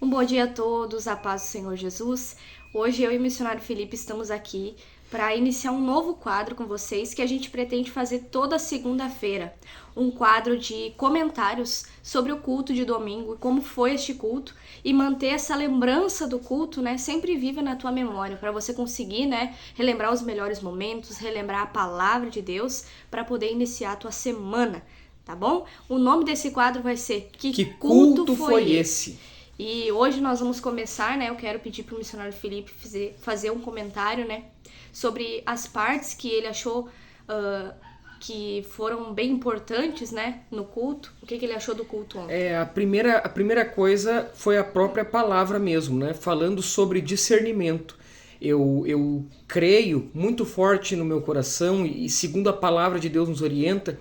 Um bom dia a todos, a paz do Senhor Jesus. Hoje eu e o missionário Felipe estamos aqui para iniciar um novo quadro com vocês que a gente pretende fazer toda segunda-feira. Um quadro de comentários sobre o culto de domingo, como foi este culto e manter essa lembrança do culto, sempre viva na tua memória, para você conseguir, relembrar os melhores momentos, relembrar a palavra de Deus para poder iniciar a tua semana, tá bom? O nome desse quadro vai ser Que culto foi esse? E hoje nós vamos começar, eu quero pedir para o missionário Felipe fazer um comentário, sobre as partes que ele achou que foram bem importantes, no culto. O que ele achou do culto ontem? A primeira coisa foi a própria palavra mesmo, falando sobre discernimento. Eu creio muito forte no meu coração e segundo a palavra de Deus nos orienta,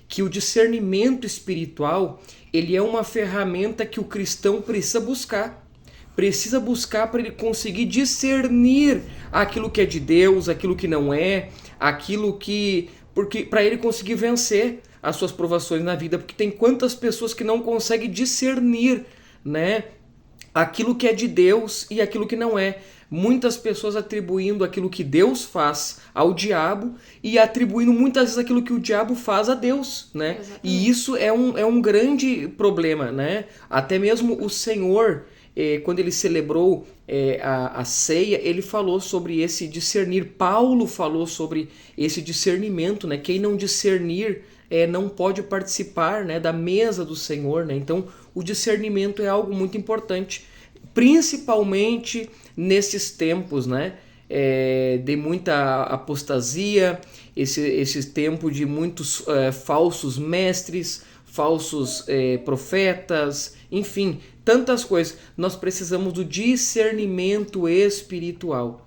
que o discernimento espiritual ele é uma ferramenta que o cristão precisa buscar. Precisa buscar para ele conseguir discernir aquilo que é de Deus, aquilo que não é, porque para ele conseguir vencer as suas provações na vida, porque tem quantas pessoas que não conseguem discernir, aquilo que é de Deus e aquilo que não é. Muitas pessoas atribuindo aquilo que Deus faz ao diabo e atribuindo muitas vezes aquilo que o diabo faz a Deus, E isso é um grande problema, Até mesmo o Senhor, quando ele celebrou a ceia, ele falou sobre esse discernir. Paulo falou sobre esse discernimento, Quem não discernir não pode participar, da mesa do Senhor, Então, o discernimento é algo muito importante, principalmente nesses tempos, de muita apostasia, esse tempo de muitos falsos mestres, falsos profetas, enfim, tantas coisas. Nós precisamos do discernimento espiritual.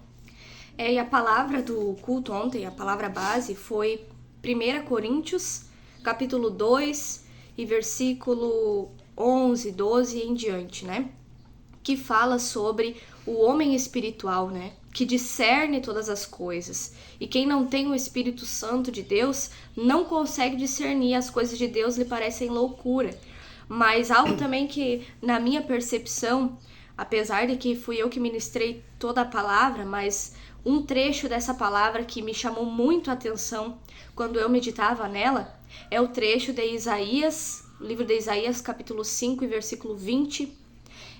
E a palavra do culto ontem, a palavra base, foi 1 Coríntios, capítulo 2, e versículo 11, 12 e em diante, que fala sobre o homem espiritual, que discerne todas as coisas. E quem não tem o Espírito Santo de Deus não consegue discernir, as coisas de Deus lhe parecem loucura. Mas algo também que, na minha percepção, apesar de que fui eu que ministrei toda a palavra, mas um trecho dessa palavra que me chamou muito a atenção quando eu meditava nela, é o trecho de Isaías, livro de Isaías, capítulo 5, versículo 20,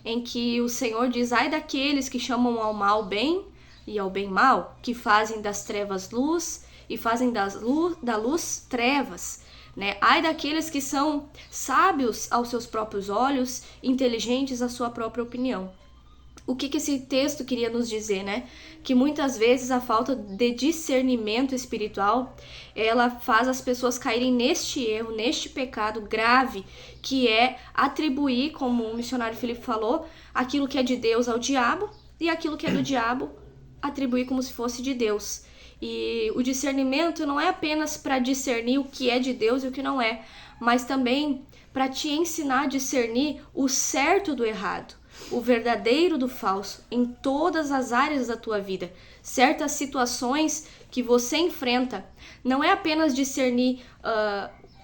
em que o Senhor diz: ai daqueles que chamam ao mal bem e ao bem mal, que fazem das trevas luz e fazem da luz trevas. Ai daqueles que são sábios aos seus próprios olhos, inteligentes à sua própria opinião. O que esse texto queria nos dizer, Que muitas vezes a falta de discernimento espiritual, ela faz as pessoas caírem neste erro, neste pecado grave, que é atribuir, como o missionário Felipe falou, aquilo que é de Deus ao diabo e aquilo que é do diabo atribuir como se fosse de Deus. E o discernimento não é apenas para discernir o que é de Deus e o que não é, mas também para te ensinar a discernir o certo do errado, o verdadeiro do falso, em todas as áreas da tua vida. Certas situações que você enfrenta, não é apenas discernir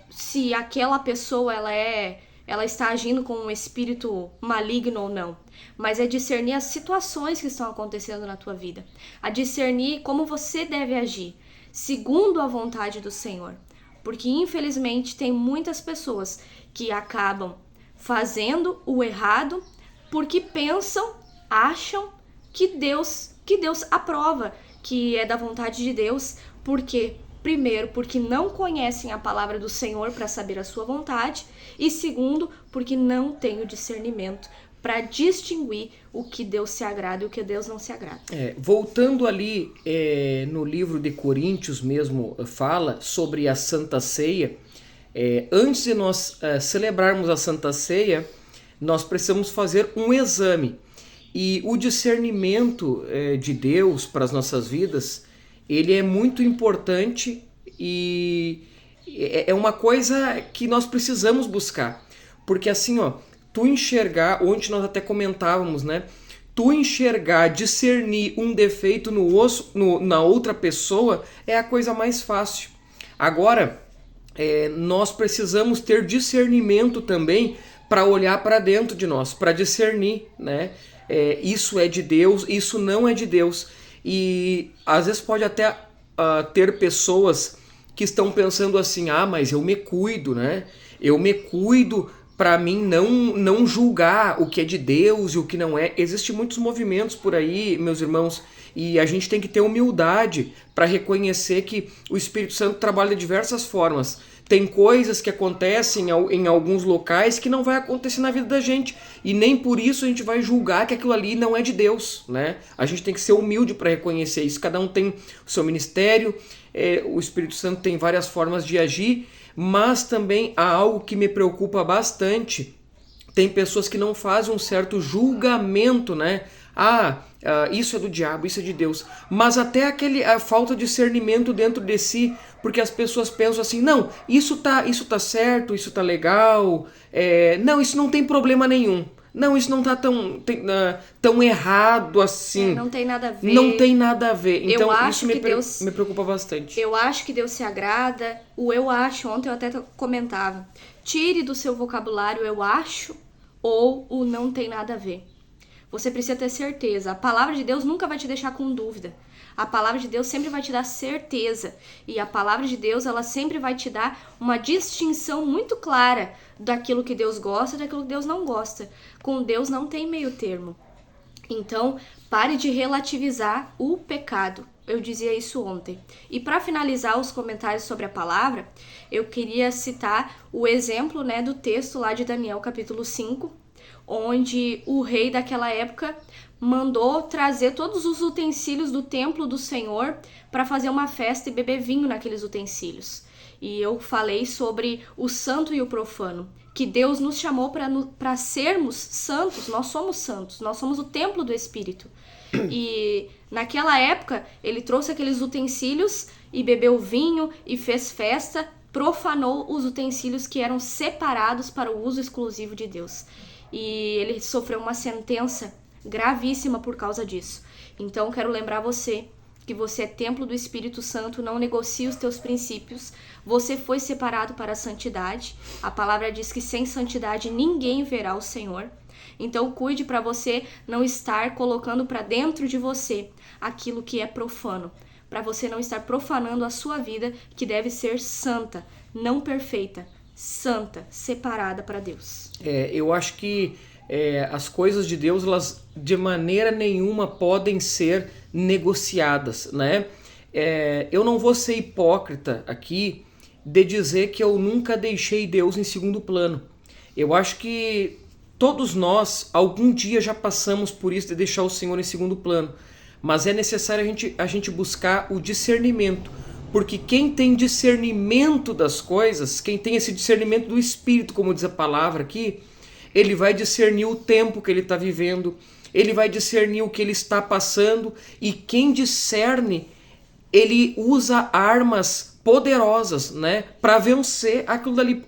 se aquela pessoa ela está agindo com um espírito maligno ou não, mas é discernir as situações que estão acontecendo na tua vida, a discernir como você deve agir, segundo a vontade do Senhor. Porque infelizmente tem muitas pessoas que acabam fazendo o errado porque acham que Deus aprova, que é da vontade de Deus, porque primeiro, porque não conhecem a palavra do Senhor para saber a sua vontade, e segundo, porque não têm o discernimento para distinguir o que Deus se agrada e o que Deus não se agrada. Voltando ali no livro de Coríntios mesmo, fala sobre a Santa Ceia. Antes de nós celebrarmos a Santa Ceia, nós precisamos fazer um exame. E o discernimento de Deus para as nossas vidas, ele é muito importante e é uma coisa que nós precisamos buscar. Porque assim, tu enxergar, ontem nós até comentávamos, tu enxergar, discernir um defeito na outra pessoa é a coisa mais fácil. Agora, nós precisamos ter discernimento também para olhar para dentro de nós, para discernir, né? Isso é de Deus, isso não é de Deus. E às vezes pode até ter pessoas que estão pensando assim, mas eu me cuido, né? Eu me cuido para mim não julgar o que é de Deus e o que não é. Existem muitos movimentos por aí, meus irmãos, e a gente tem que ter humildade para reconhecer que o Espírito Santo trabalha de diversas formas. Tem coisas que acontecem em alguns locais que não vai acontecer na vida da gente. E nem por isso a gente vai julgar que aquilo ali não é de Deus, né? A gente tem que ser humilde para reconhecer isso. Cada um tem o seu ministério, o Espírito Santo tem várias formas de agir, mas também há algo que me preocupa bastante. Tem pessoas que não fazem um certo julgamento, né? Isso é do diabo, isso é de Deus. Mas até a falta de discernimento dentro de si, porque as pessoas pensam assim, não, isso tá certo, isso tá legal, não, isso não tem problema nenhum. Não, isso não tá tão errado assim. Não tem nada a ver. Não tem nada a ver. Então isso Deus, me preocupa bastante. Eu acho que Deus se agrada. O eu acho, ontem eu até comentava. Tire do seu vocabulário o eu acho ou o não tem nada a ver. Você precisa ter certeza. A palavra de Deus nunca vai te deixar com dúvida. A palavra de Deus sempre vai te dar certeza. E a palavra de Deus, ela sempre vai te dar uma distinção muito clara daquilo que Deus gosta e daquilo que Deus não gosta. Com Deus não tem meio termo. Então, pare de relativizar o pecado. Eu dizia isso ontem. E para finalizar os comentários sobre a palavra, eu queria citar o exemplo, né, do texto lá de Daniel, capítulo 5, onde o rei daquela época mandou trazer todos os utensílios do templo do Senhor para fazer uma festa e beber vinho naqueles utensílios. E eu falei sobre o santo e o profano, que Deus nos chamou para sermos santos. Nós somos o templo do Espírito. E naquela época ele trouxe aqueles utensílios e bebeu vinho e fez festa, profanou os utensílios que eram separados para o uso exclusivo de Deus. E ele sofreu uma sentença gravíssima por causa disso. Então, quero lembrar você que você é templo do Espírito Santo, não negocie os teus princípios. Você foi separado para a santidade. A palavra diz que sem santidade ninguém verá o Senhor. Então, cuide para você não estar colocando para dentro de você aquilo que é profano. Para você não estar profanando a sua vida, que deve ser santa, não perfeita. Santa, separada para Deus. Eu acho que as coisas de Deus, elas de maneira nenhuma podem ser negociadas, né? Eu não vou ser hipócrita aqui de dizer que eu nunca deixei Deus em segundo plano. Eu acho que todos nós, algum dia já passamos por isso de deixar o Senhor em segundo plano, mas é necessário a gente buscar o discernimento. Porque quem tem discernimento das coisas, quem tem esse discernimento do Espírito, como diz a palavra aqui, ele vai discernir o tempo que ele está vivendo, ele vai discernir o que ele está passando, e quem discerne, ele usa armas poderosas, né, para vencer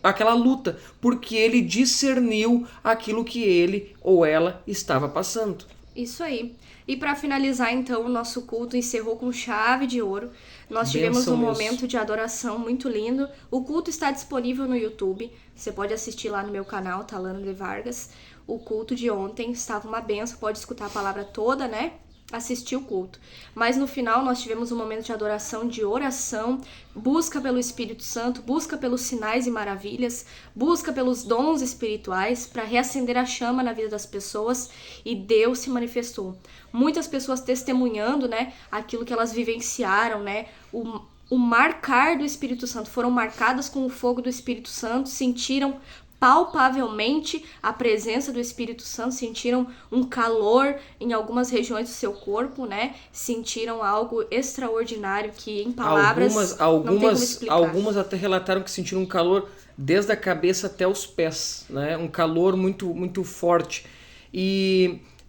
aquela luta, porque ele discerniu aquilo que ele ou ela estava passando. Isso aí. E para finalizar, então, o nosso culto encerrou com chave de ouro. Nós tivemos um momento de adoração muito lindo. O culto está disponível no YouTube. Você pode assistir lá no meu canal, Talano de Vargas. O culto de ontem estava uma benção. Pode escutar a palavra toda, né? Assistir o culto. Mas no final nós tivemos um momento de adoração, de oração, busca pelo Espírito Santo, busca pelos sinais e maravilhas, busca pelos dons espirituais para reacender a chama na vida das pessoas, e Deus se manifestou. Muitas pessoas testemunhando, né, aquilo que elas vivenciaram, né, o marcar do Espírito Santo, foram marcadas com o fogo do Espírito Santo, sentiram palpavelmente a presença do Espírito Santo, sentiram um calor em algumas regiões do seu corpo, né? Sentiram algo extraordinário que em palavras não tem como explicar. Algumas até relataram que sentiram um calor desde a cabeça até os pés, né? Um calor muito, muito forte.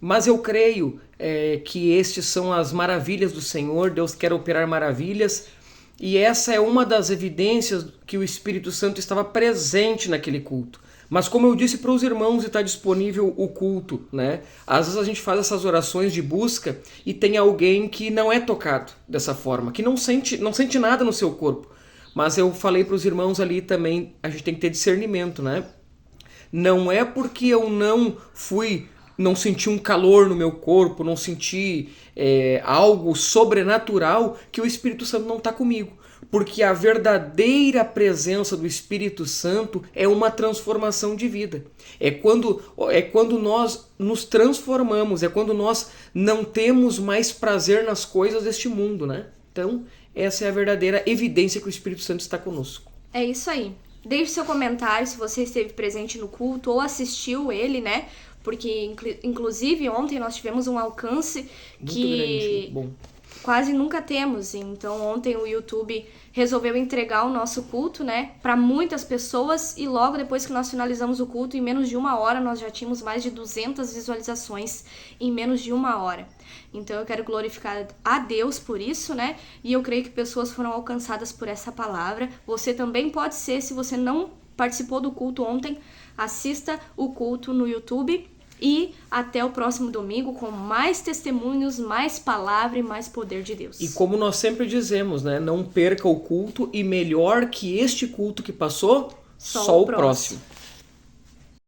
Mas eu creio que estes são as maravilhas do Senhor. Deus quer operar maravilhas. E essa é uma das evidências que o Espírito Santo estava presente naquele culto. Mas como eu disse para os irmãos, está disponível o culto, né? Às vezes a gente faz essas orações de busca e tem alguém que não é tocado dessa forma, que não sente nada no seu corpo. Mas eu falei para os irmãos ali também, a gente tem que ter discernimento, né? Não é porque eu não senti um calor no meu corpo, não senti algo sobrenatural que o Espírito Santo não está comigo. Porque a verdadeira presença do Espírito Santo é uma transformação de vida. É quando nós nos transformamos, é quando nós não temos mais prazer nas coisas deste mundo, né? Então, essa é a verdadeira evidência que o Espírito Santo está conosco. É isso aí. Deixe seu comentário se você esteve presente no culto ou assistiu ele, né? Porque, inclusive, ontem nós tivemos um alcance Muito que grande, bom. quase nunca temos. Então, ontem o YouTube resolveu entregar o nosso culto, né, para muitas pessoas, e logo depois que nós finalizamos o culto, em menos de 1 hora, nós já tínhamos mais de 200 visualizações em menos de 1 hora. Então, eu quero glorificar a Deus por isso, né, e eu creio que pessoas foram alcançadas por essa palavra. Você também pode ser, se você não participou do culto ontem, assista o culto no YouTube. E até o próximo domingo com mais testemunhos, mais palavra e mais poder de Deus. E como nós sempre dizemos, né? Não perca o culto, e melhor que este culto que passou, só o próximo.